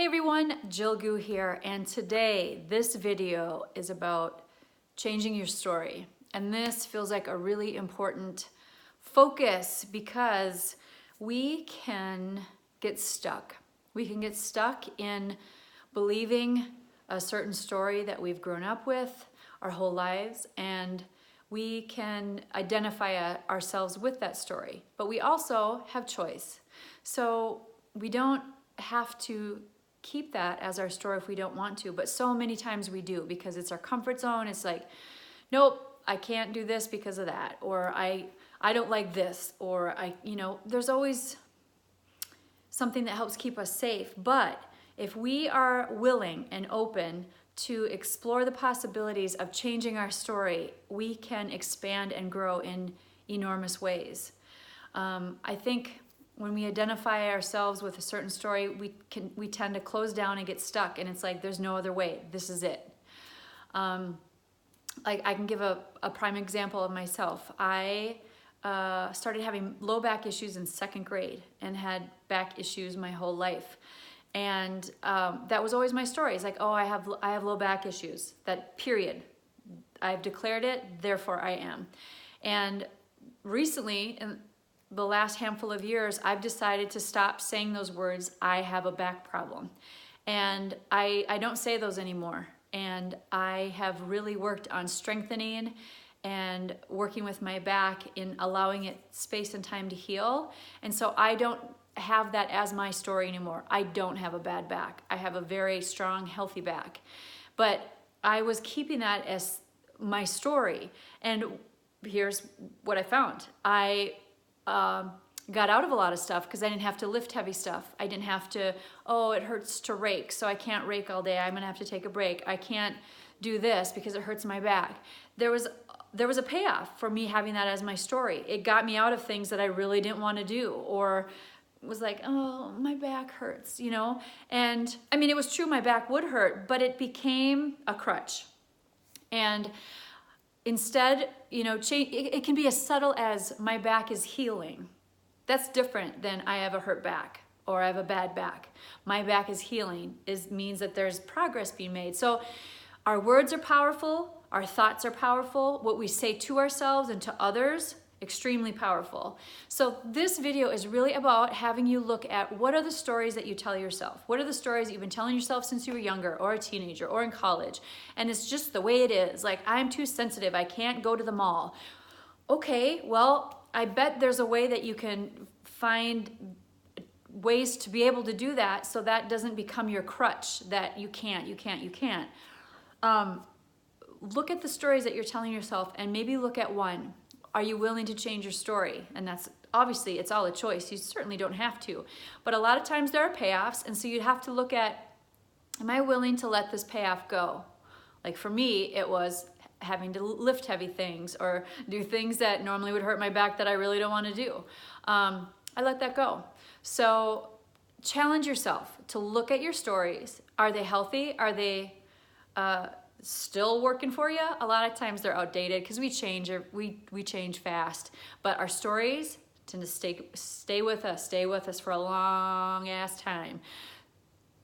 Hey everyone, Jill Gu here, and today this video is about changing your story. And this feels like a really important focus because we can get stuck. We can get stuck in believing a certain story that we've grown up with our whole lives, and we can identify ourselves with that story. But we also have choice. So we don't have to keep that as our story if we don't want to, but so many times we do because it's our comfort zone. It's like, nope, I can't do this because of that, or I don't like this, or there's always something that helps keep us safe. But if we are willing and open to explore the possibilities of changing our story, we can expand and grow in enormous ways. I think when we identify ourselves with a certain story, we tend to close down and get stuck, and it's like there's no other way. This is it. Like I can give a prime example of myself. I started having low back issues in second grade and had back issues my whole life, and that was always my story. It's like, oh, I have low back issues. That period. I've declared it, therefore I am. And recently, in the last handful of years, I've decided to stop saying those words, I have a back problem. And I don't say those anymore. And I have really worked on strengthening and working with my back in allowing it space and time to heal. And so I don't have that as my story anymore. I don't have a bad back. I have a very strong, healthy back. But I was keeping that as my story. And here's what I found. I got out of a lot of stuff because I didn't have to lift heavy stuff. I didn't have to, oh, it hurts to rake, so I can't rake all day. I'm gonna have to take a break. I can't do this because it hurts my back. There was a payoff for me having that as my story. It got me out of things that I really didn't want to do, or was like, oh, my back hurts, And I mean, it was true, my back would hurt, but it became a crutch. And instead, it can be as subtle as my back is healing. That's different than I have a hurt back or I have a bad back. My back is healing means that there's progress being made. So our words are powerful, our thoughts are powerful, what we say to ourselves and to others, extremely powerful. So this video is really about having you look at what are the stories that you tell yourself? What are the stories that you've been telling yourself since you were younger or a teenager or in college? And it's just the way it is. Like, I'm too sensitive, I can't go to the mall. Okay, well, I bet there's a way that you can find ways to be able to do that so that doesn't become your crutch, that you can't. Look at the stories that you're telling yourself and maybe look at one. Are you willing to change your story? And that's obviously, it's all a choice. You certainly don't have to. But a lot of times there are payoffs, and so you'd have to look at, am I willing to let this payoff go? Like for me, it was having to lift heavy things or do things that normally would hurt my back that I really don't want to do. I let that go. So challenge yourself to look at your stories. Are they healthy? Are they still working for you? A lot of times they're outdated because we change fast, but our stories tend to stay with us for a long ass time.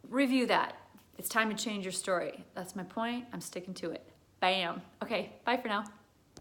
Review that. It's time to change your story. That's my point. I'm sticking to it. Bam. Okay, bye for now.